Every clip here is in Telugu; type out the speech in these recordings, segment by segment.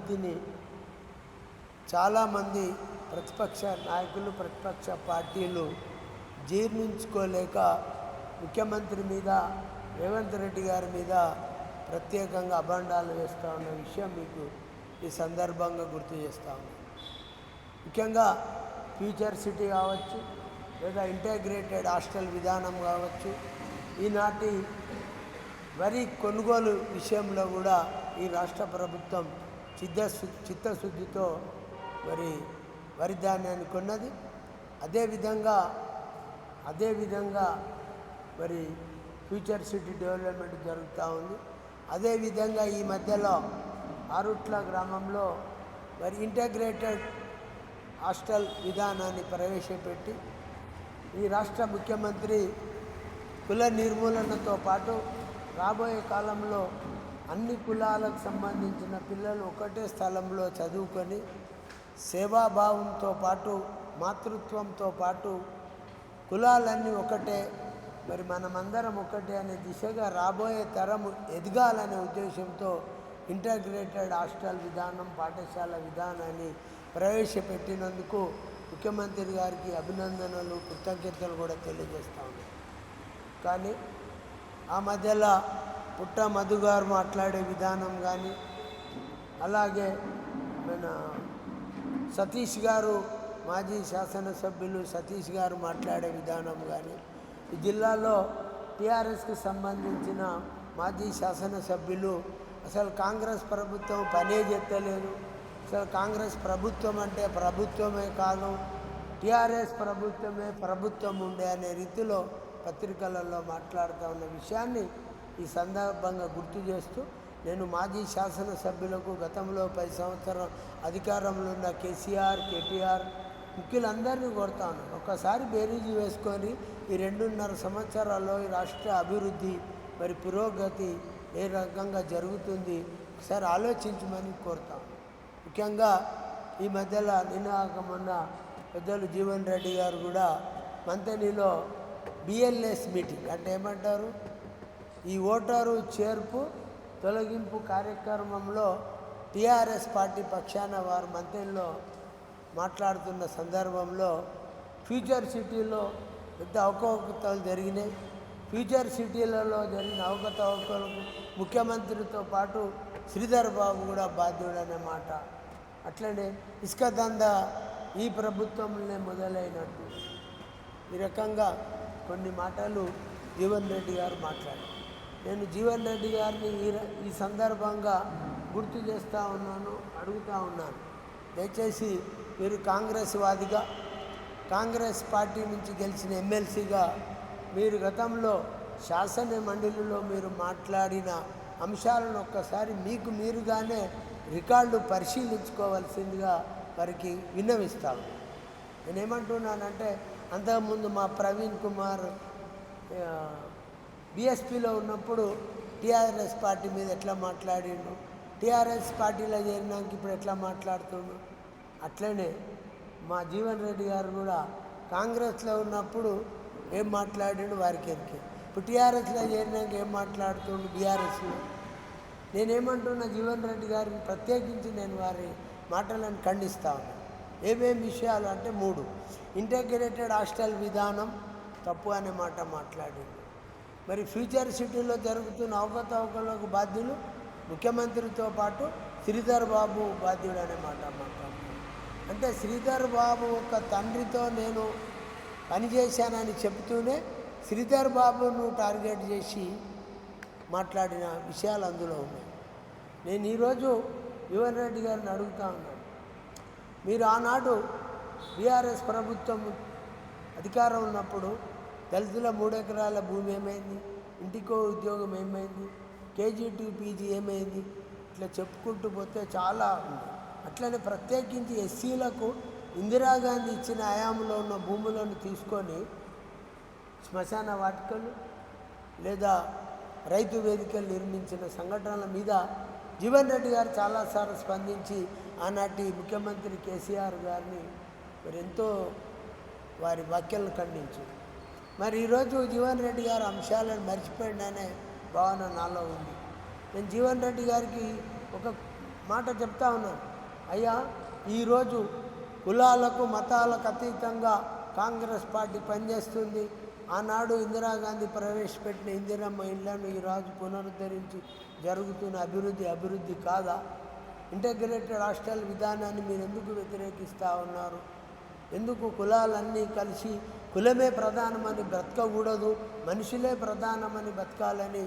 అభివృద్ధిని చాలామంది ప్రతిపక్ష నాయకులు, ప్రతిపక్ష పార్టీలు జీర్ణించుకోలేక ముఖ్యమంత్రి మీద, రేవంత్ రెడ్డి గారి మీద ప్రత్యేకంగా అభాండాలు వేస్తూ ఉన్న విషయం మీకు ఈ సందర్భంగా గుర్తు చేస్తూ ఉన్నాను. ముఖ్యంగా ఫ్యూచర్ సిటీ కావచ్చు, లేదా ఇంటిగ్రేటెడ్ హాస్టల్ విధానం కావచ్చు, ఈనాటి వరి కొనుగోలు విషయంలో కూడా ఈ రాష్ట్ర ప్రభుత్వం చిత్తశుద్ధితో వరి ధాన్యాన్ని కొన్నది. అదేవిధంగా మరి ఫ్యూచర్ సిటీ డెవలప్మెంట్ జరుగుతూ ఉంది. అదేవిధంగా ఈ మధ్యలో ఆరుట్ల గ్రామంలో మరి ఇంటిగ్రేటెడ్ హాస్టల్ విధానాన్ని ప్రవేశపెట్టి ఈ రాష్ట్ర ముఖ్యమంత్రి కుల నిర్మూలనతో పాటు రాబోయే కాలంలో అన్ని కులాలకు సంబంధించిన పిల్లలు ఒకటే స్థలంలో చదువుకొని సేవాభావంతో పాటు, మాతృత్వంతో పాటు కులాలన్నీ ఒకటే, మరి మనమందరం ఒకటే అనే దిశగా రాబోయే తరం ఎదగాలనే ఉద్దేశంతో ఇంటిగ్రేటెడ్ హాస్టల్ విధానం, పాఠశాల విధానాన్ని ప్రవేశపెట్టినందుకు ముఖ్యమంత్రి గారికి అభినందనలు, కృతజ్ఞతలు కూడా తెలియజేస్తా ఉన్నాను. కానీ ఆ మధ్యలో పుట్ట మధు గారు మాట్లాడే విధానం కానీ, అలాగే మన సతీష్ గారు, మాజీ శాసనసభ్యులు సతీష్ గారు మాట్లాడే విధానం కానీ, ఈ జిల్లాలో టీఆర్ఎస్కి సంబంధించిన మాజీ శాసనసభ్యులు అసలు కాంగ్రెస్ ప్రభుత్వం పనే చేస్తలేదు, అసలు కాంగ్రెస్ ప్రభుత్వం అంటే ప్రభుత్వమే కాదు, టీఆర్ఎస్ ప్రభుత్వమే ప్రభుత్వం ఉండే అనే రీతిలో పత్రికలలో మాట్లాడుతూ ఉన్న విషయాన్ని ఈ సందర్భంగా గుర్తు చేస్తూ, నేను మాజీ శాసనసభ్యులకు గతంలో 10 సంవత్సరం అధికారంలో ఉన్న కేసీఆర్, కేటీఆర్ ముఖ్యులందరినీ కోరుతాను, ఒక్కసారి బేరీజు వేసుకొని ఈ 2.5 సంవత్సరాల్లో ఈ రాష్ట్ర అభివృద్ధి మరి పురోగతి ఏ రకంగా జరుగుతుంది ఒకసారి ఆలోచించమని కోరుతాను. ముఖ్యంగా ఈ మధ్యలో మొన్న పెద్దలు జీవన్ రెడ్డి గారు కూడా మంతనిలో బిఎల్ఎస్ మీటింగ్ అంటే ఏమంటారు, ఈ ఓటరు చేర్పు తొలగింపు కార్యక్రమంలో టీఆర్ఎస్ పార్టీ పక్షాన వారు మంతెనలో మాట్లాడుతున్న సందర్భంలో ఫ్యూచర్ సిటీలో పెద్ద అవకతవకలు జరిగినాయి. ఫ్యూచర్ సిటీలలో జరిగిన అవకతవకలకు ముఖ్యమంత్రితో పాటు శ్రీధర్ బాబు కూడా బాధ్యుడనే మాట, అట్లనే ఇసుక దందా ఈ ప్రభుత్వంలోనే మొదలైనట్టు ఈ రకంగా కొన్ని మాటలు జీవన్ రెడ్డి గారు మాట్లాడారు. నేను జీవన్ రెడ్డి గారిని ఈ సందర్భంగా గుర్తు చేస్తూ ఉన్నాను, అడుగుతూ ఉన్నాను, దయచేసి మీరు కాంగ్రెస్ వాదిగా, కాంగ్రెస్ పార్టీ నుంచి గెలిచిన ఎమ్మెల్సీగా మీరు గతంలో శాసన మండలిలో మీరు మాట్లాడిన అంశాలను ఒక్కసారి మీకు మీరుగానే రికార్డు పరిశీలించుకోవాల్సిందిగా వారికి విన్నవిస్తాను. నేనేమంటున్నానంటే, అంతకుముందు మా ప్రవీణ్ కుమార్ బీఎస్పీలో ఉన్నప్పుడు టీఆర్ఎస్ పార్టీ మీద ఎట్లా మాట్లాడిండు, టీఆర్ఎస్ పార్టీలో చేరినాక ఇప్పుడు ఎట్లా మాట్లాడుతుండు, అట్లనే మా జీవన్ రెడ్డి గారు కూడా కాంగ్రెస్లో ఉన్నప్పుడు ఏం మాట్లాడిండు వారికి ఎరికే, ఇప్పుడు టీఆర్ఎస్లో చేరినాక ఏం మాట్లాడుతుండు బీఆర్ఎస్లో. నేనేమంటున్నా, జీవన్ రెడ్డి గారిని ప్రత్యేకించి నేను వారి మాటలను ఖండిస్తా ఉన్నాను. ఏమేం విషయాలు అంటే 3, ఇంటిగ్రేటెడ్ హాస్టల్ విధానం తప్పు అనే మాట మాట్లాడిండు. మరి ఫ్యూచర్ సిటీలో జరుగుతున్న అవకతవకలకు బాధ్యులు ముఖ్యమంత్రితో పాటు శ్రీధర్ బాబు బాధ్యుడు అనే మాట మాట్లాడుతున్నాను. అంటే శ్రీధర్ బాబు ఒక తండ్రితో నేను పనిచేశానని చెబుతూనే శ్రీధర్ బాబును టార్గెట్ చేసి మాట్లాడిన విషయాలు అందులో ఉన్నాయి. నేను ఈరోజు జీవన్ రెడ్డి గారిని అడుగుతా ఉన్నాను, మీరు ఆనాడు బీఆర్ఎస్ ప్రభుత్వం అధికారం ఉన్నప్పుడు దళితుల 3 ఎకరాల భూమి ఏమైంది, ఇంటికో ఉద్యోగం ఏమైంది, కేజీ2 పీజీ ఏమైంది, ఇట్లా చెప్పుకుంటూ పోతే చాలా ఉంది. అట్లనే ప్రత్యేకించి ఎస్సీలకు ఇందిరాగాంధీ ఇచ్చిన హయాంలో ఉన్న భూములను తీసుకొని శ్మశాన వాటికలు లేదా రైతు వేదికలు నిర్మించిన సంఘటనల మీద జీవన్ రెడ్డి గారు చాలాసార్లు స్పందించి ఆనాటి ముఖ్యమంత్రి కేసీఆర్ గారిని మరి ఎంతో వారి వ్యాఖ్యలను ఖండించారు. మరి ఈరోజు జీవన్ రెడ్డి గారు అంశాలను మర్చిపోయిందనే భావన నాలో ఉంది. నేను జీవన్ రెడ్డి గారికి ఒక మాట చెప్తా ఉన్నాను. అయ్యా, ఈరోజు కులాలకు మతాలకు అతీతంగా కాంగ్రెస్ పార్టీ పనిచేస్తుంది. ఆనాడు ఇందిరాగాంధీ ప్రవేశపెట్టిన ఇందిరమ్మ ఇళ్లను ఈరోజు పునరుద్ధరించి జరుగుతున్న అభివృద్ధి కాదా? ఇంటగ్రేటెడ్ హాస్టల్ విధానాన్ని మీరు ఎందుకు వ్యతిరేకిస్తూ ఉన్నారు? ఎందుకు కులాలన్నీ కలిసి కులమే ప్రధానమని బ్రతకకూడదు, మనుషులే ప్రధానమని బతకాలని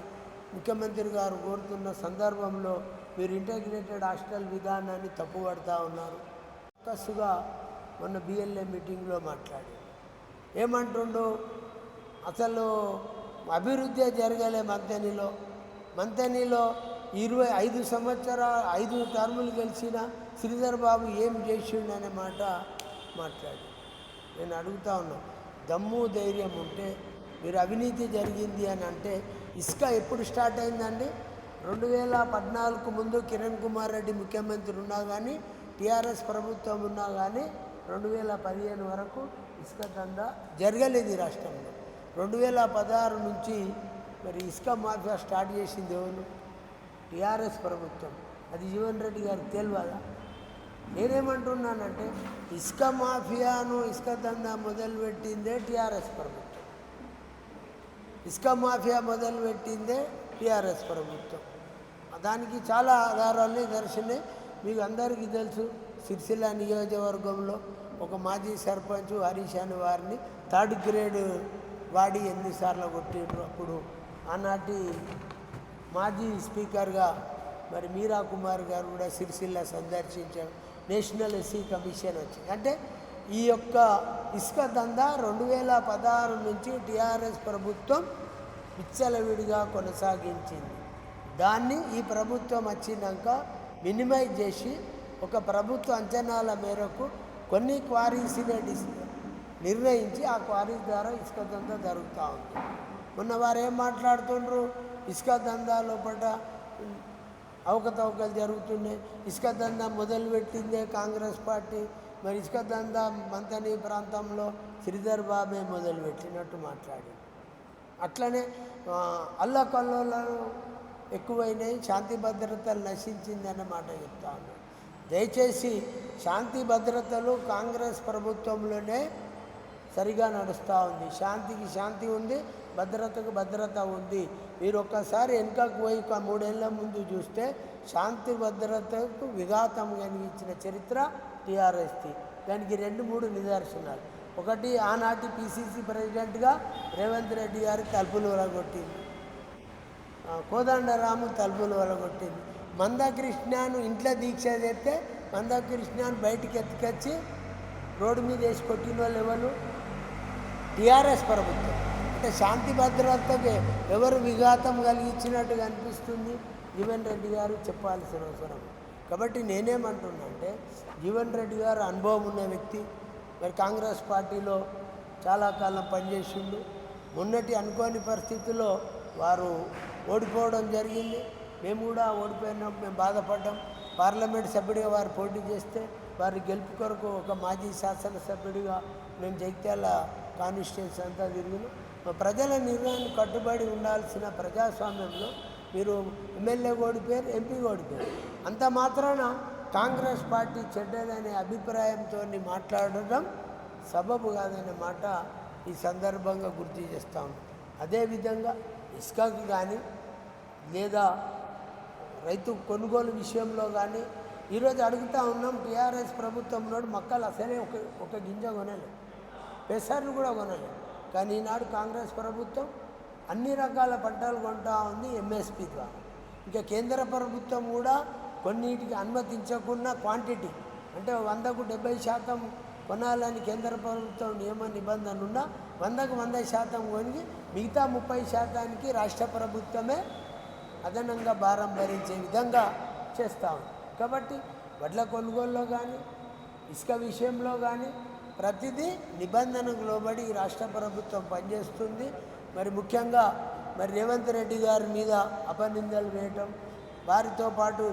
ముఖ్యమంత్రి గారు కోరుతున్న సందర్భంలో మీరు ఇంటగ్రేటెడ్ హాస్టల్ విధానాన్ని తప్పుపడతా ఉన్నారు. కసుగా మొన్న బిఎల్ఏ మీటింగ్లో మాట్లాడి ఏమంటుండు, అసలు అభివృద్ధి జరగలే మంతెనిలో 25 సంవత్సరాలు 5 టర్ములు గెలిచిన శ్రీధర్ బాబు ఏం చేసిండు అనే మాట మాట్లాడి నేను అడుగుతా ఉన్నా, దమ్ము ధైర్యం ఉంటే మీరు అవినీతి జరిగింది అని అంటే ఇసుక ఎప్పుడు స్టార్ట్ అయిందండి? 2014 ముందు కిరణ్ కుమార్ రెడ్డి ముఖ్యమంత్రి ఉన్నా కానీ, టీఆర్ఎస్ ప్రభుత్వం ఉన్నా కానీ 2015 వరకు ఇసుక దందా జరగలేదు ఈ రాష్ట్రంలో. 2016 నుంచి మరి ఇసుక మాఫియా స్టార్ట్ చేసింది ఎవరు? టీఆర్ఎస్ ప్రభుత్వం. అది జీవన్ రెడ్డి గారికి తెలియదా? నేనేమంటున్నానంటే ఇసుక మాఫియాను ఇసుక దందా మొదలుపెట్టిందే టీఆర్ఎస్ ప్రభుత్వం. ఇసుక మాఫియా మొదలుపెట్టిందే టీఆర్ఎస్ ప్రభుత్వం. దానికి చాలా ఆధారాలు దర్శనే మీకు అందరికీ తెలుసు. సిరిసిల్ల నియోజకవర్గంలో ఒక మాజీ సర్పంచ్ హరీష్ అని వారిని 3rd గ్రేడ్ వాడి ఎన్నిసార్లు కొట్టిండ్రు. అప్పుడు ఆనాటి మాజీ స్పీకర్గా మరి మీరా కుమార్ గారు కూడా సిరిసిల్ల సందర్శించారు. నేషనల్ ఎస్సీ కమిషన్ వచ్చింది. అంటే ఈ యొక్క ఇసుక దందా 2016 నుంచి టీఆర్ఎస్ ప్రభుత్వం విచ్చలవిడిగా కొనసాగించింది. దాన్ని ఈ ప్రభుత్వం వచ్చినాక మినిమైజ్ చేసి ఒక ప్రభుత్వ అంచనాల మేరకు కొన్ని క్వారీస్ని నిర్ణయించి ఆ క్వారీస్ ద్వారా ఇసుక దందా జరుగుతూ ఉంది. మొన్న వారు ఏం మాట్లాడుతుండ్రు, ఇసుక దందా లోపల అవకతవకలు జరుగుతున్నాయి, ఇసుక దందా మొదలుపెట్టిందే కాంగ్రెస్ పార్టీ, మరి ఇసుక దందా మంతని ప్రాంతంలో శ్రీధర్ బాబే మొదలుపెట్టినట్టు మాట్లాడి, అట్లనే అల్లకల్లోలను ఎక్కువైనాయి, శాంతి భద్రతలు నశించిందన్న మాట చెప్తా ఉన్నాను. దయచేసి శాంతి భద్రతలు కాంగ్రెస్ ప్రభుత్వంలోనే సరిగా నడుస్తూ ఉంది. శాంతికి శాంతి ఉంది, భద్రతకు భద్రత ఉంది. మీరు ఒక్కసారి వెనుకకు పోయి 3 ఏళ్ల ముందు చూస్తే శాంతి భద్రతకు విఘాతం కలిగించిన చరిత్ర టీఆర్ఎస్ది. దానికి 2-3 నిదర్శనాలు. ఒకటి, ఆనాటి పిసిసి ప్రెసిడెంట్గా రేవంత్ రెడ్డి గారు తలుపులు వలగొట్టింది, కోదండరాము తలుపులు వలగొట్టింది. మందకృష్ణను ఇంట్లో దీక్ష చేస్తే మందకృష్ణను బయటికి ఎత్తుకొచ్చి రోడ్డు మీద వేసి కొట్టిన వాళ్ళు ఎవరు? టీఆర్ఎస్ ప్రభుత్వం. అంటే శాంతి భద్రతకు ఎవరు విఘాతం కలిగించినట్టుగా అనిపిస్తుంది జీవన్ రెడ్డి గారు చెప్పాల్సిన అవసరం. కాబట్టి నేనేమంటున్నా అంటే జీవన్ రెడ్డి గారు అనుభవం ఉన్న వ్యక్తి, మరి కాంగ్రెస్ పార్టీలో చాలా కాలం పనిచేసిండు. మొన్నటి అనుకోని పరిస్థితుల్లో వారు ఓడిపోవడం జరిగింది. మేము కూడా ఓడిపోయినప్పుడు మేము బాధపడ్డాం. పార్లమెంట్ సభ్యుడిగా వారు పోటీ చేస్తే వారి గెలుపు కొరకు ఒక మాజీ శాసనసభ్యుడిగా మేము జగిత్యాల కాన్స్టిట్యున్సీ అంతా తిరిగినాం. ప్రజల నిర్ణయానికి కట్టుబడి ఉండాల్సిన ప్రజాస్వామ్యంలో మీరు ఎమ్మెల్యే ఓడిపోయారు, ఎంపీ ఓడిపోయారు, అంత మాత్రాన కాంగ్రెస్ పార్టీ చెడ్డదనే అభిప్రాయంతో మాట్లాడడం సబబు కాదనే మాట ఈ సందర్భంగా గుర్తు చేస్తాము. అదేవిధంగా ఇసుకకు కానీ లేదా రైతు కొనుగోలు విషయంలో కానీ ఈరోజు అడుగుతూ ఉన్నాం. టీఆర్ఎస్ ప్రభుత్వంలో మొక్కలు అసలే ఒక గింజ కొనలేదు, పెసర్లు కూడా కొనలేదు. కానీ ఈనాడు కాంగ్రెస్ ప్రభుత్వం అన్ని రకాల పంటలు కొంటా ఉంది ఎంఎస్పి ద్వారా. ఇంకా కేంద్ర ప్రభుత్వం కూడా కొన్నిటికి అనుమతించకుండా క్వాంటిటీ అంటే 100కు 70% కొనాలని కేంద్ర ప్రభుత్వం నియమ నిబంధనలు ఉన్నా 100కు 100% కొని మిగతా 30%కి రాష్ట్ర ప్రభుత్వమే అదనంగా భారం భరించే విధంగా చేస్తాం. కాబట్టి వడ్ల కొనుగోలులో కానీ ఇసుక విషయంలో కానీ ప్రతిదీ నిబంధనకు లోబడి రాష్ట్ర ప్రభుత్వం పనిచేస్తుంది. మరి ముఖ్యంగా మరి రేవంత్ రెడ్డి గారి మీద అపనిందలు వేయటం, వారితో పాటు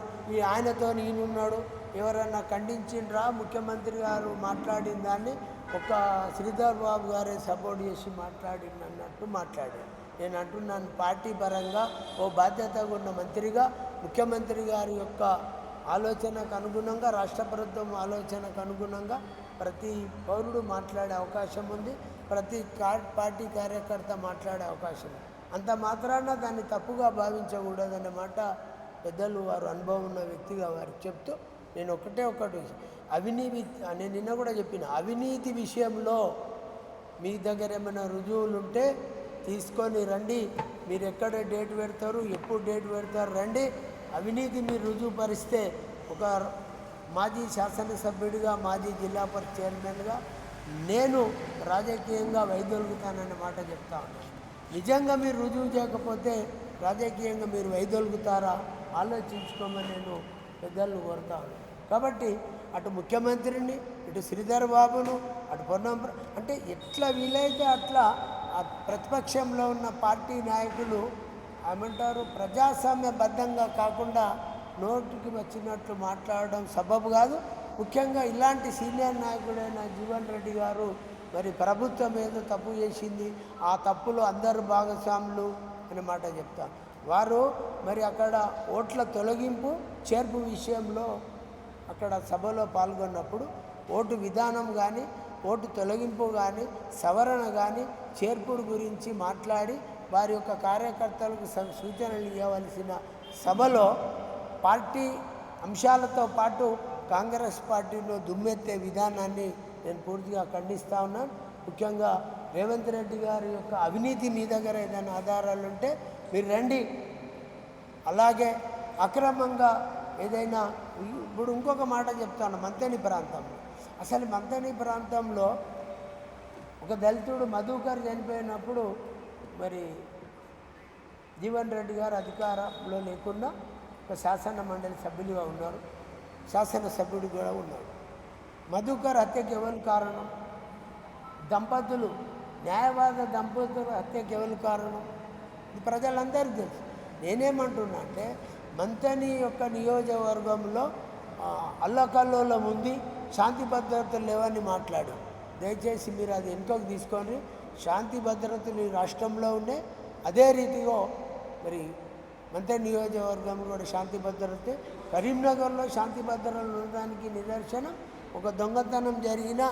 ఆయనతో ఈయనున్నాడు ఎవరన్నా ఖండించిండ్రా ముఖ్యమంత్రి గారు మాట్లాడిన దాన్ని ఒక శ్రీధర్ బాబు గారే సపోర్ట్ చేసి మాట్లాడినట్టు మాట్లాడారు. నేను అంటున్నాను, పార్టీ పరంగా ఓ బాధ్యతగా ఉన్న మంత్రిగా ముఖ్యమంత్రి గారి యొక్క ఆలోచనకు అనుగుణంగా, రాష్ట్ర ప్రభుత్వం ఆలోచనకు అనుగుణంగా ప్రతి పౌరుడు మాట్లాడే అవకాశం ఉంది, ప్రతి పార్టీ కార్యకర్త మాట్లాడే అవకాశం ఉంది. అంత మాత్రాన దాన్ని తప్పుగా భావించకూడదనే మాట పెద్దలు వారు అనుభవం ఉన్న వ్యక్తిగా వారికి చెప్తూ, నేను ఒకటి అవినీతి, నేను నిన్న కూడా చెప్పిన, అవినీతి విషయంలో మీ దగ్గర ఏమైనా రుజువులు ఉంటే తీసుకొని రండి. మీరు ఎక్కడ డేట్ పెడతారు, ఎప్పుడు డేట్ పెడతారు, రండి. అవినీతి మీరు రుజువు పరిస్తే ఒక మాజీ శాసనసభ్యుడిగా, మాజీ జిల్లా పరిషత్ చైర్మన్గా నేను రాజకీయంగా వైదొలుగుతానన్న మాట చెప్తా ఉన్నాను. నిజంగా మీరు రుజువు చేయకపోతే రాజకీయంగా మీరు వైదొలుగుతారా ఆలోచించుకోమని నేను పెద్దలను కోరుతాను. కాబట్టి అటు ముఖ్యమంత్రిని, ఇటు శ్రీధర్ బాబును, అటు పొన్నం అంటే ఎట్లా వీలైతే అట్లా ఆ ప్రతిపక్షంలో ఉన్న పార్టీ నాయకులు ఏమంటారు, ప్రజాస్వామ్యబద్ధంగా కాకుండా నోటికి వచ్చినట్లు మాట్లాడడం సబబు కాదు. ముఖ్యంగా ఇలాంటి సీనియర్ నాయకుడైన జీవన్ రెడ్డి గారు మరి ప్రభుత్వం ఏదో తప్పు చేసింది, ఆ తప్పులో అందరు భాగస్వాములు అనే మాట చెప్తాను. వారు మరి అక్కడ ఓట్ల తొలగింపు చేర్పు విషయంలో అక్కడ సభలో పాల్గొన్నప్పుడు ఓటు విధానం కానీ, ఓటు తొలగింపు కానీ, సవరణ కానీ, చేర్పుడు గురించి మాట్లాడి వారి యొక్క కార్యకర్తలకు సూచనలు ఇవ్వవలసిన సభలో పార్టీ అంశాలతో పాటు కాంగ్రెస్ పార్టీలో దుమ్మెత్తే విధానాన్ని నేను పూర్తిగా ఖండిస్తూ ఉన్నాను. ముఖ్యంగా రేవంత్ రెడ్డి గారి యొక్క అవినీతి మీ దగ్గర ఏదైనా ఆధారాలు ఉంటే మీరు రండి. అలాగే అక్రమంగా ఏదైనా, ఇప్పుడు ఇంకొక మాట చెప్తాను, మంతని ప్రాంతంలో, అసలు మంతని ప్రాంతంలో ఒక దళితుడు మధుకర్ చనిపోయినప్పుడు మరి జీవన్ రెడ్డి గారు అధికారంలో లేకుండా ఒక శాసన మండలి సభ్యులుగా ఉన్నారు, శాసనసభ్యుడు కూడా ఉన్నారు. మధుకర్ హత్యకి ఎవరు కారణం? దంపతులు, న్యాయవాద దంపతుల హత్యకి ఎవరు కారణం? ఇది ప్రజలందరికీ తెలుసు. నేనేమంటున్నా అంటే మంతని యొక్క నియోజకవర్గంలో అల్లకల్లోలం ఉంది, శాంతి భద్రతలు లేవని మాట్లాడు. దయచేసి మీరు అది వెనుకకు తీసుకొని, శాంతి భద్రతలు ఈ రాష్ట్రంలో ఉన్నాయి. అదే రీతిగా మరి మంతని నియోజకవర్గంలో కూడా శాంతి భద్రత, కరీంనగర్లో శాంతి భద్రతలు ఉండడానికి నిదర్శనం ఒక దొంగతనం జరిగిన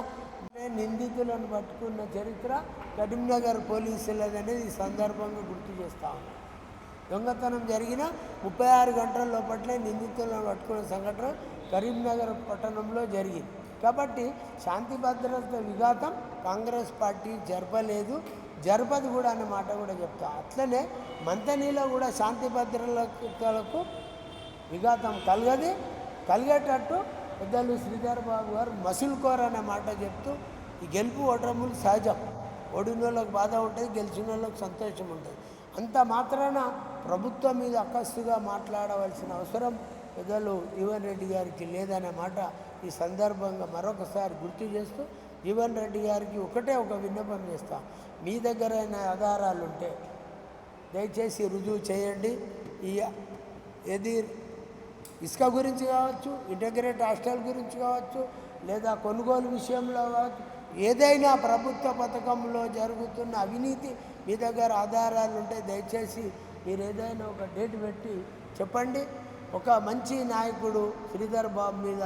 నిందితులను పట్టుకున్న చరిత్ర కరీంనగర్ పోలీసులదనేది ఈ సందర్భంగా గుర్తు చేస్తూ ఉన్నాను. దొంగతనం జరిగిన 36 గంటల లోపట్లే నిందితులను పట్టుకున్న సంఘటన కరీంనగర్ పట్టణంలో జరిగింది. కాబట్టి శాంతి భద్రత విఘాతం కాంగ్రెస్ పార్టీ జరపదు కూడా అనే మాట కూడా చెప్తా. అట్లనే మంతనీలో కూడా శాంతి భద్రతలకు విఘాతం కలిగేటట్టు పెద్దలు శ్రీధర్ బాబు గారు మసులుకోరు అనే మాట చెప్తూ, ఈ గెలుపు ఓటములు సహజం, ఓడిన వాళ్ళకి బాధ ఉంటుంది, గెలిచిన వాళ్ళకి సంతోషం ఉంటుంది. అంత మాత్రాన ప్రభుత్వం మీద అక్కస్తుగా మాట్లాడవలసిన అవసరం పెద్దలు జీవన్ రెడ్డి గారికి లేదనే మాట ఈ సందర్భంగా మరొకసారి గుర్తు చేస్తూ, జీవన్ రెడ్డి గారికి ఒక విన్నపం చేస్తా, మీ దగ్గర ఆధారాలు ఉంటే దయచేసి రుజువు చేయండి. ఏది ఇసుక గురించి కావచ్చు, ఇంటిగ్రేటెడ్ హాస్టల్ గురించి కావచ్చు, లేదా కొనుగోలు విషయంలో కావచ్చు, ఏదైనా ప్రభుత్వ పథకంలో జరుగుతున్న అవినీతి మీ దగ్గర ఆధారాలు ఉంటే దయచేసి మీరు ఏదైనా ఒక డేట్ పెట్టి చెప్పండి. ఒక మంచి నాయకుడు శ్రీధర్ బాబు మీద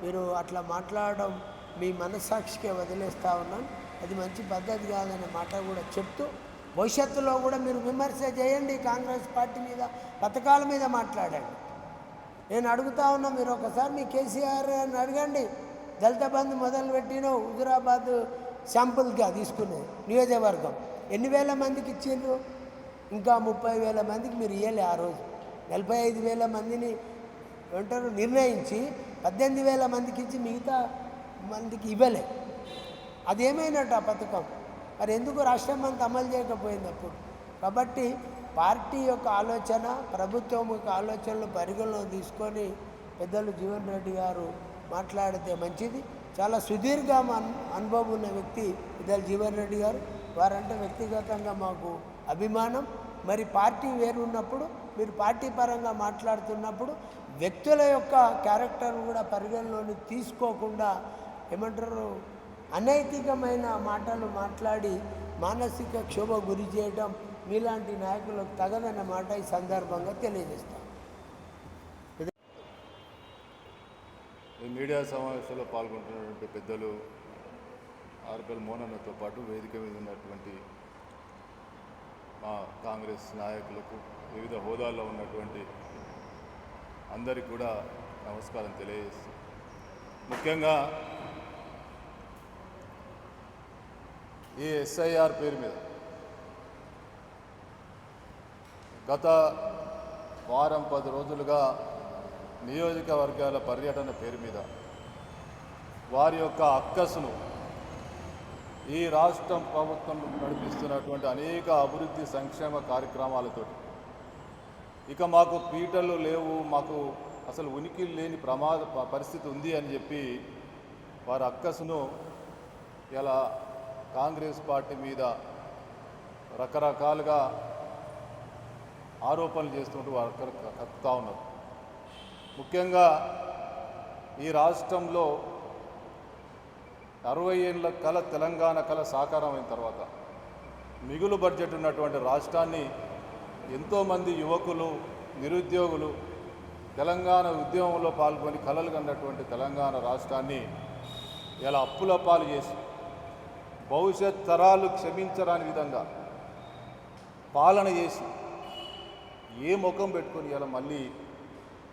మీరు అట్లా మాట్లాడడం మీ మనస్సాక్షికే వదిలేస్తూ ఉన్నాను. అది మంచి పద్ధతి కాదనే మాట కూడా చెప్తూ, భవిష్యత్తులో కూడా మీరు విమర్శ చేయండి, కాంగ్రెస్ పార్టీ మీద, పథకాల మీద మాట్లాడండి. నేను అడుగుతా ఉన్నా, మీరు ఒకసారి మీ కేసీఆర్ అని అడగండి. దళిత బంధు మొదలుపెట్టిన హుజురాబాద్ శాంపుల్గా తీసుకునేది నియోజకవర్గం ఎన్ని వేల మందికి ఇచ్చిండ్రు? ఇంకా 30,000 మందికి మీరు ఇవ్వలే. ఆ రోజు 45,000 మందిని నిర్ణయించి 18,000 మందికి ఇచ్చి మిగతా మందికి ఇవ్వలే. అదేమైనట్టు ఆ పథకం? మరి ఎందుకు రాష్ట్రం అంతా అమలు చేయకపోయింది అప్పుడు? కాబట్టి పార్టీ యొక్క ఆలోచన, ప్రభుత్వం యొక్క ఆలోచనలు పరిగణలో తీసుకొని పెద్దలు జీవన్ రెడ్డి గారు మాట్లాడితే మంచిది. చాలా సుదీర్ఘ అనుభవం ఉన్న వ్యక్తి పెద్దలు జీవన్ రెడ్డి గారు. వారంటే వ్యక్తిగతంగా మాకు అభిమానం. మరి పార్టీ వేరున్నప్పుడు, మీరు పార్టీ పరంగా మాట్లాడుతున్నప్పుడు వ్యక్తుల యొక్క క్యారెక్టర్ కూడా పరిగణలోని తీసుకోకుండా ఏమంటారు, అనైతికమైన మాటలు మాట్లాడి మానసిక క్షోభ గురి చేయడం మీలాంటి నాయకులకు తగదన్న మాట ఈ సందర్భంగా తెలియజేస్తాం. ఈ మీడియా సమావేశంలో పాల్గొంటున్నటువంటి పెద్దలు ఆర్పల్ మోనన్నతో పాటు వేదిక మీద ఉన్నటువంటి మా కాంగ్రెస్ నాయకులకు వివిధ హోదాల్లో ఉన్నటువంటి అందరికీ కూడా నమస్కారం తెలియజేస్తాను. ముఖ్యంగా ఈ ఎస్ఐఆర్ పేరు మీద గత వారం 10 రోజులుగా నియోజకవర్గాల పర్యటన పేరు మీద వారి యొక్క అక్కసును ఈ రాష్ట్రం ప్రభుత్వం నడిపిస్తున్నటువంటి అనేక అభివృద్ధి సంక్షేమ కార్యక్రమాలతో ఇక మాకు పీటలు లేవు, మాకు అసలు ఉనికి లేని పరిస్థితి ఉంది అని చెప్పి వారి అక్కసును ఇలా కాంగ్రెస్ పార్టీ మీద రకరకాలుగా ఆరోపణలు చేస్తుంటూ వారు కక్కుతా ఉన్నారు. ముఖ్యంగా ఈ రాష్ట్రంలో 60 ఏళ్ళ కల తెలంగాణ కల సాకారం అయిన తర్వాత మిగులు బడ్జెట్ ఉన్నటువంటి రాష్ట్రాన్ని ఎంతోమంది యువకులు నిరుద్యోగులు తెలంగాణ ఉద్యమంలో పాల్గొని కలలు కన్నటువంటి తెలంగాణ రాష్ట్రాన్ని ఇలా అప్పుల పాలు చేసి భవిష్యత్ తరాలు క్షమించరాని విధంగా పాలన చేసి ఏ ముఖం పెట్టుకొని ఇలా మళ్ళీ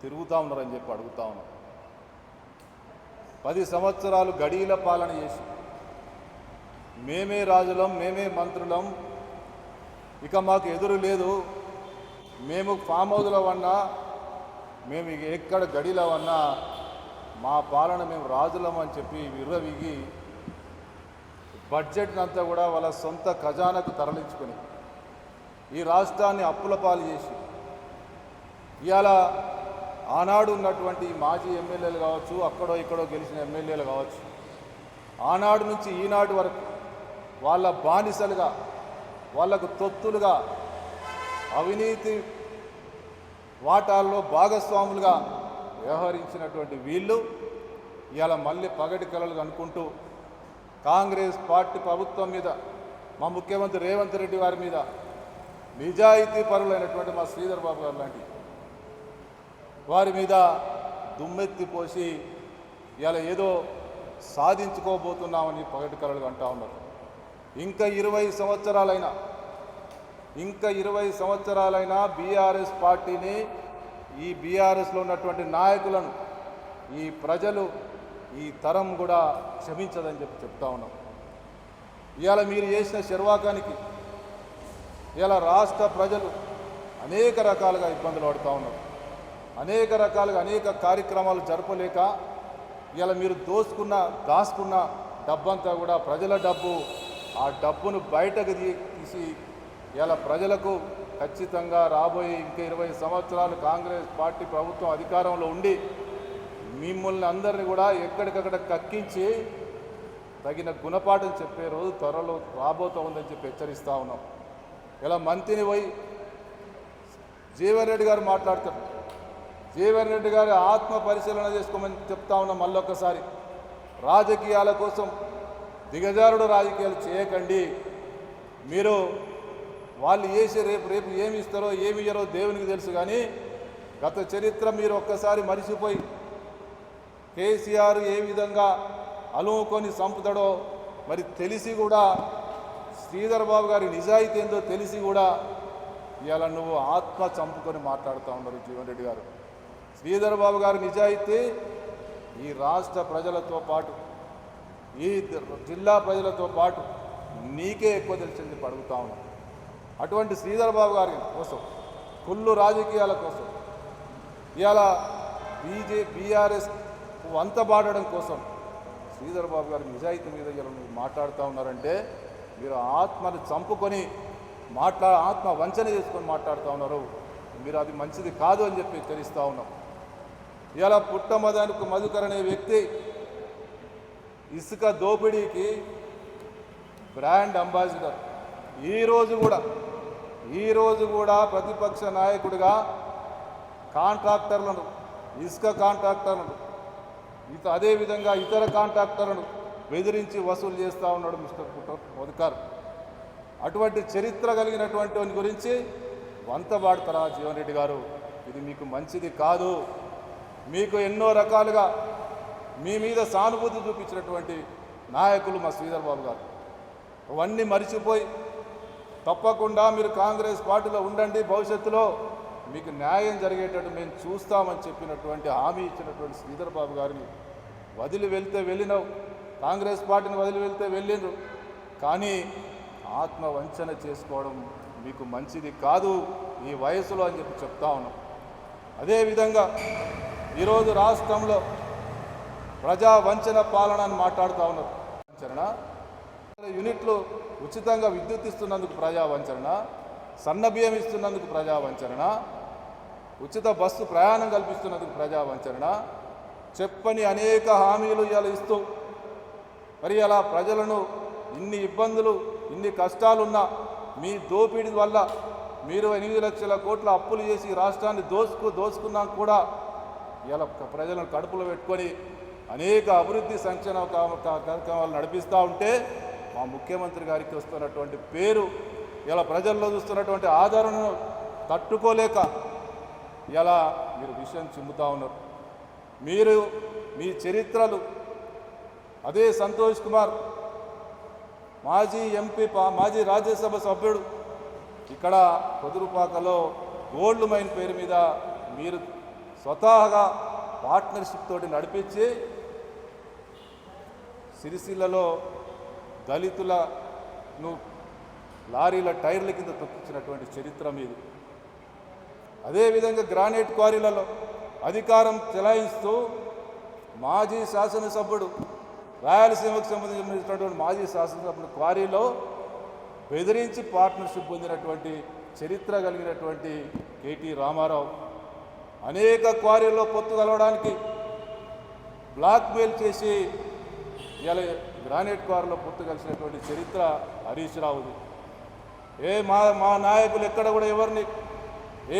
తిరుగుతూ ఉన్నారని చెప్పి అడుగుతా ఉన్నాం. 10 సంవత్సరాలు గడీల పాలన చేసి మేమే రాజులం, మేమే మంత్రులం, ఇక మాకు ఎదురు లేదు, మేము ఫామ్ హౌస్లో ఉన్నా, మేము ఎక్కడ గడిలో ఉన్నా మా పాలన మేము రాజులం అని చెప్పి విర్రవిగి బడ్జెట్ని అంతా కూడా వాళ్ళ సొంత ఖజానాకు తరలించుకొని ఈ రాష్ట్రాన్ని అప్పుల పాలు చేసి ఇవాళ ఆనాడు ఉన్నటువంటి మాజీ ఎమ్మెల్యేలు కావచ్చు, అక్కడో ఇక్కడో గెలిచిన ఎమ్మెల్యేలు కావచ్చు, ఆనాడు నుంచి ఈనాటి వరకు వాళ్ళ బానిసలుగా వాళ్లకు తొత్తులుగా అవినీతి వాటాల్లో భాగస్వాములుగా వ్యవహరించినటువంటి వీళ్ళు ఇవాళ మళ్ళీ పగటి కలలు అనుకుంటూ కాంగ్రెస్ పార్టీ ప్రభుత్వం మీద, మా ముఖ్యమంత్రి రేవంత్ రెడ్డి వారి మీద, నిజాయితీ పరులైనటువంటి మా శ్రీధర్ బాబు గారు లాంటి వారి మీద దుమ్మెత్తిపోసి ఇలా ఏదో సాధించుకోబోతున్నామని పగటి కలలు అంటూ ఉన్నారు. ఇంకా 20 సంవత్సరాలైనా బీఆర్ఎస్ పార్టీని, ఈ బీఆర్ఎస్లో ఉన్నటువంటి నాయకులను ఈ ప్రజలు, ఈ తరం కూడా క్షమించదని చెప్పి చెప్తా ఉన్నాం. ఇవాళ మీరు చేసిన శర్వాకానికి ఇలా రాష్ట్ర ప్రజలు అనేక రకాలుగా ఇబ్బందులు పడుతూ ఉన్నారు. అనేక రకాలుగా అనేక కార్యక్రమాలు జరపలేక ఇలా మీరు దాచుకున్న డబ్బంతా కూడా ప్రజల డబ్బు, ఆ డబ్బును బయటకు తీసి ఇలా ప్రజలకు ఖచ్చితంగా రాబోయే ఇంకా 20 సంవత్సరాలు కాంగ్రెస్ పార్టీ ప్రభుత్వం అధికారంలో ఉండి మిమ్మల్ని అందరినీ కూడా ఎక్కడికక్కడ కక్కించి తగిన గుణపాఠం చెప్పే రోజు త్వరలో రాబోతూ ఉందని చెప్పి హెచ్చరిస్తూ ఉన్నాం. ఇలా మంత్రిని పోయి జీవన్ రెడ్డి గారు మాట్లాడతారు. జీవన్ రెడ్డి గారు ఆత్మ పరిశీలన చేసుకోమని చెప్తా ఉన్నాం. మళ్ళొక్కసారి రాజకీయాల కోసం దిగజారుడు రాజకీయాలు చేయకండి. మీరు వాళ్ళు చేసి రేపు ఏమి ఇస్తారో ఏమి ఇయ్యరో దేవునికి తెలుసు, కానీ గత చరిత్ర మీరు ఒక్కసారి మరిచిపోయి కేసీఆర్ ఏ విధంగా అలుముకొని చంపుతాడో మరి తెలిసి కూడా, శ్రీధర్ బాబు గారి నిజాయితీ ఏందో తెలిసి కూడా ఇవాళ నువ్వు ఆత్మ చంపుకొని మాట్లాడుతూ ఉన్నారు జీవన్ రెడ్డి గారు. శ్రీధర్ బాబు గారి నిజాయితీ ఈ రాష్ట్ర ప్రజలతో పాటు, ఈ జిల్లా ప్రజలతో పాటు నీకే ఎక్కువ తెలిసింది అడుగుతా ఉన్నాను. అటువంటి శ్రీధర్ బాబు గారి కోసం, కుళ్ళు రాజకీయాల కోసం ఇవాళ బీఆర్ఎస్ వంతబాడడం కోసం శ్రీధర్ బాబు గారి నిజాయితీ మీద ఇలా మాట్లాడుతూ ఉన్నారంటే మీరు ఆత్మను చంపుకొని ఆత్మ వంచన చేసుకొని మాట్లాడుతూ ఉన్నారు. మీరు అది మంచిది కాదు అని చెప్పి హెచ్చరిస్తూ ఉన్నాం. ఇలా పుట్టమదానికి మధుకర్ అనే వ్యక్తి ఇసుక దోపిడీకి బ్రాండ్ అంబాసిడర్. ఈరోజు కూడా ప్రతిపక్ష నాయకుడిగా కాంట్రాక్టర్లను, ఇసుక కాంట్రాక్టర్లను, అదేవిధంగా ఇతర కాంట్రాక్టర్లను బెదిరించి వసూలు చేస్తూ ఉన్నాడు మిస్టర్ మధుకర్. అటువంటి చరిత్ర కలిగినటువంటి వాని గురించి వంతబాడతారా జీవన్ రెడ్డి గారు? ఇది మీకు మంచిది కాదు. మీకు ఎన్నో రకాలుగా మీ మీద సానుభూతి చూపించినటువంటి నాయకులు మా శ్రీధర్ బాబు గారు. అవన్నీ మరిచిపోయి తప్పకుండా మీరు కాంగ్రెస్ పార్టీలో ఉండండి, భవిష్యత్తులో మీకు న్యాయం జరిగేటట్టు మేము చూస్తామని చెప్పినటువంటి హామీ ఇచ్చినటువంటి శ్రీధర్ బాబు గారిని వదిలి వెళ్తే వెళ్ళినావు, కాంగ్రెస్ పార్టీని వదిలి వెళ్తే వెళ్ళిండ్రు. కానీ ఆత్మవంచన చేసుకోవడం మీకు మంచిది కాదు ఈ వయసులో అని చెప్పి చెప్తా ఉన్నాం. అదేవిధంగా ఈరోజు రాష్ట్రంలో ప్రజా వంచన పాలన అని మాట్లాడుతూ ఉన్నారు. వంచన యూనిట్లు ఉచితంగా విద్యుత్ ఇస్తున్నందుకు ప్రజా వంచన, సన్నబియ్యం ఇస్తున్నందుకు ప్రజా వంచన, ఉచిత బస్సు ప్రయాణం కల్పిస్తున్నందుకు ప్రజా వంచన, చెప్పని అనేక హామీలు ఇలా ఇస్తూ మరి అలా ప్రజలను ఇన్ని ఇబ్బందులు ఇన్ని కష్టాలున్నా మీ దోపిడీ వల్ల మీరు 8 లక్షల కోట్ల అప్పులు చేసి రాష్ట్రాన్ని దోచుకున్నా కూడా ఇలా ప్రజలను కడుపులో పెట్టుకొని అనేక అభివృద్ధి సంక్షేమ కార్యక్రమాలు నడిపిస్తూ ఉంటే మా ముఖ్యమంత్రి గారికి వస్తున్నటువంటి పేరు ఇలా ప్రజల్లో చూస్తున్నటువంటి ఆదరణను తట్టుకోలేక ఇలా మీరు విషయం చిమ్ముతా ఉన్నారు. మీరు మీ చరిత్రలు అదే సంతోష్ కుమార్ మాజీ ఎంపీ మాజీ రాజ్యసభ సభ్యుడు ఇక్కడ కొదురుపాకలో గోల్డ్ మైన్ పేరు మీద మీరు స్వతహాగా పార్ట్నర్షిప్ తోటి నడిపించి సిరిసిల్లలో దళితులను లారీల టైర్ల కింద తొక్కించినటువంటి చరిత్ర మీది. అదేవిధంగా గ్రానైట్ క్వారీలలో అధికారం చెలాయిస్తూ మాజీ శాసనసభ్యుడు రాయలసీమకు సంబంధించినటువంటి మాజీ శాసనసభ్యుడు క్వారీలో బెదిరించి పార్ట్నర్షిప్ పొందినటువంటి చరిత్ర కలిగినటువంటి కేటీ రామారావు అనేక క్వారీల్లో పొత్తు కలవడానికి బ్లాక్మెయిల్ చేసి ఇలా గ్రానైట్ క్వారీలో పొత్తు కలిసినటువంటి చరిత్ర హరీష్ రావుది. మా నాయకులు ఎక్కడ కూడా ఎవరిని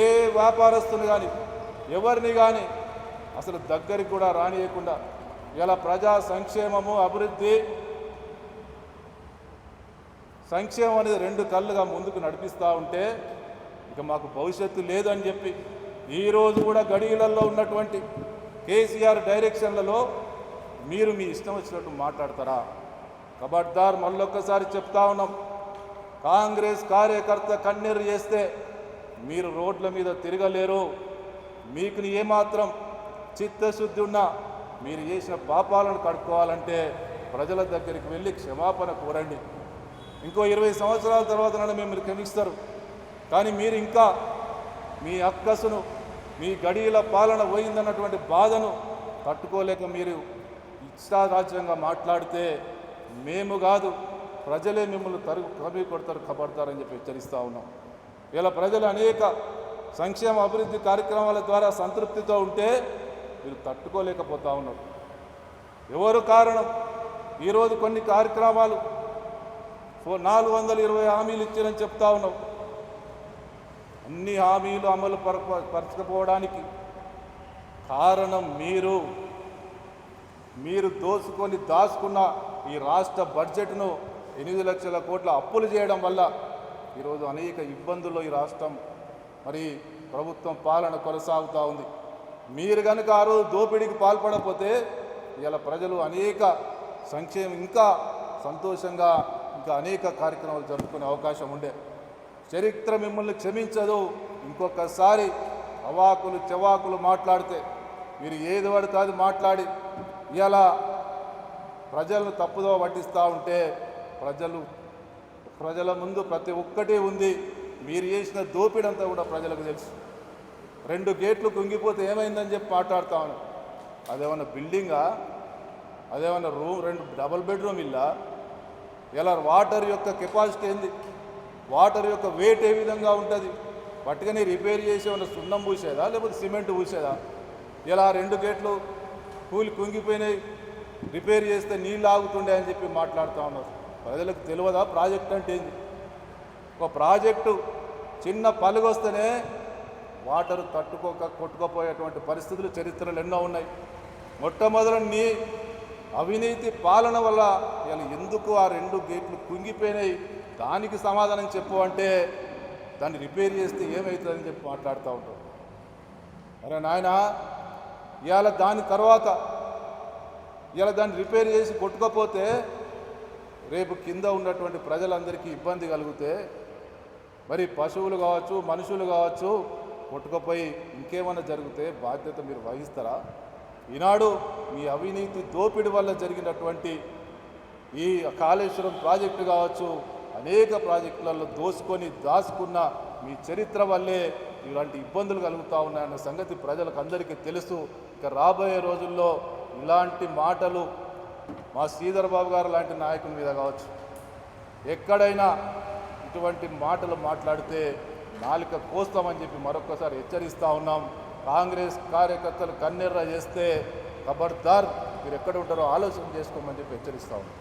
ఏ వ్యాపారస్తుని కానీ ఎవరిని కానీ అసలు దగ్గరికి కూడా రానియకుండా ఇలా ప్రజా సంక్షేమము అభివృద్ధి సంక్షేమం అనేది 2 కళ్ళుగా ముందుకు నడిపిస్తూ ఉంటే ఇక మాకు భవిష్యత్తు లేదని చెప్పి ఈరోజు కూడా గడియలలో ఉన్నటువంటి కేసీఆర్ డైరెక్షన్లలో మీరు మీ ఇష్టం వచ్చినట్టు మాట్లాడతారా? ఖబర్దార్, మళ్ళొక్కసారి చెప్తా ఉన్నాం, కాంగ్రెస్ కార్యకర్త కన్నీరు చేస్తే మీరు రోడ్ల మీద తిరగలేరు. మీకు ఏమాత్రం చిత్తశుద్ధి ఉన్నా మీరు చేసిన పాపాలను కడుక్కోవాలంటే ప్రజల దగ్గరికి వెళ్ళి క్షమాపణ కోరండి. ఇంకో 20 సంవత్సరాల తర్వాత నన్ను మీరు క్షమిస్తారు. కానీ మీరు ఇంకా మీ అక్కసును మీ గడియల పాలన పోయిందన్నటువంటి బాధను తట్టుకోలేక మీరు ఇష్టారాజ్యంగా మాట్లాడితే మేము కాదు ప్రజలే మిమ్మల్ని తరిమి కొడతారు, ఖబర్దారని చెప్పి హెచ్చరిస్తూ ఉన్నాం. ఇలా ప్రజలు అనేక సంక్షేమ అభివృద్ధి కార్యక్రమాల ద్వారా సంతృప్తితో ఉంటే మీరు తట్టుకోలేకపోతా ఉన్నారు. ఎవరు కారణం? ఈరోజు కొన్ని కార్యక్రమాలు 420 హామీలు ఇచ్చారని చెప్తా ఉన్నాం. అన్ని హామీలు అమలు పరచకపోవడానికి కారణం మీరు దోసుకొని దాచుకున్న ఈ రాష్ట్ర బడ్జెట్ను 8 లక్షల కోట్ల అప్పులు చేయడం వల్ల ఈరోజు అనేక ఇబ్బందుల్లో ఈ రాష్ట్రం మరి ప్రభుత్వం పాలన కొనసాగుతూ ఉంది. మీరు కనుక ఆ రోజు దోపిడీకి పాల్పడకపోతే ఇలా ప్రజలు అనేక సంక్షేమం ఇంకా సంతోషంగా ఇంకా అనేక కార్యక్రమాలు జరుపుకునే అవకాశం ఉండే. చరిత్ర మిమ్మల్ని క్షమించదు. ఇంకొకసారి అవాకులు చెవాకులు మాట్లాడితే మీరు ఏది పడితే అది మాట్లాడి ఇలా ప్రజలను తప్పుదో పట్టిస్తూ ఉంటే ప్రజల ముందు ప్రతి ఒక్కటి ఉంది. మీరు చేసిన దోపిడంతా కూడా ప్రజలకు తెలుసు. 2 గేట్లు కుంగిపోతే ఏమైందని చెప్పి మాట్లాడుతా ఉన్నాం. అదేమన్నా బిల్డింగా? అదేమన్నా 2 డబుల్ బెడ్రూమ్ ఇల్లా? ఇలా వాటర్ యొక్క కెపాసిటీ ఏంది? వాటర్ యొక్క వెయిట్ ఏ విధంగా ఉంటుంది? పట్టుకని రిపేర్ చేసి ఏమన్నా సున్నం పూసేదా లేకపోతే సిమెంట్ పూసేదా? ఇలా 2 గేట్లు కుంగిపోయినాయి, రిపేర్ చేస్తే నీళ్ళు ఆగుతుండే అని చెప్పి మాట్లాడుతూ ఉన్నారు. ప్రజలకు తెలియదా ప్రాజెక్ట్ అంటే ఏంది? ఒక ప్రాజెక్టు చిన్న పలుగొస్తేనే వాటర్ కొట్టుకోపోయేటువంటి పరిస్థితులు చరిత్రలు ఎన్నో ఉన్నాయి. మొట్టమొదటి నీ అవినీతి పాలన వల్ల ఇలా ఎందుకు ఆ 2 గేట్లు కుంగిపోయినాయి, దానికి సమాధానం చెప్పు అంటే దాన్ని రిపేర్ చేస్తే ఏమవుతుందని చెప్పి మాట్లాడుతూ ఉంటారు. అరే నాయన, ఇవాళ దాని తర్వాత ఇలా దాన్ని రిపేర్ చేసి కొట్టుకపోతే రేపు కింద ఉన్నటువంటి ప్రజలందరికీ ఇబ్బంది కలిగితే మరి పశువులు కావచ్చు మనుషులు కావచ్చు కొట్టుకుపోయి ఇంకేమైనా జరిగితే బాధ్యత మీరు వహిస్తారా? ఈనాడు మీ అవినీతి దోపిడి వల్ల జరిగినటువంటి ఈ కాళేశ్వరం ప్రాజెక్టు కావచ్చు అనేక ప్రాజెక్టులలో దోసుకొని దాచుకున్న మీ చరిత్ర వల్లే ఇలాంటి ఇబ్బందులు కలుగుతూ ఉన్నాయన్న సంగతి ప్రజలకు అందరికీ తెలుసు. ఇక రాబోయే రోజుల్లో ఇలాంటి మాటలు మా శ్రీధర్ బాబు గారు లాంటి నాయకుని మీద కావచ్చు ఎక్కడైనా ఇటువంటి మాటలు మాట్లాడితే నాలుక కోస్తామని చెప్పి మరొకసారి హెచ్చరిస్తూ ఉన్నాం. కాంగ్రెస్ కార్యకర్తలు కన్నెర్ర చేస్తే ఖబర్దార్ మీరు ఎక్కడ ఉంటారో ఆలోచన చేసుకోమని చెప్పి హెచ్చరిస్తూ ఉన్నాం.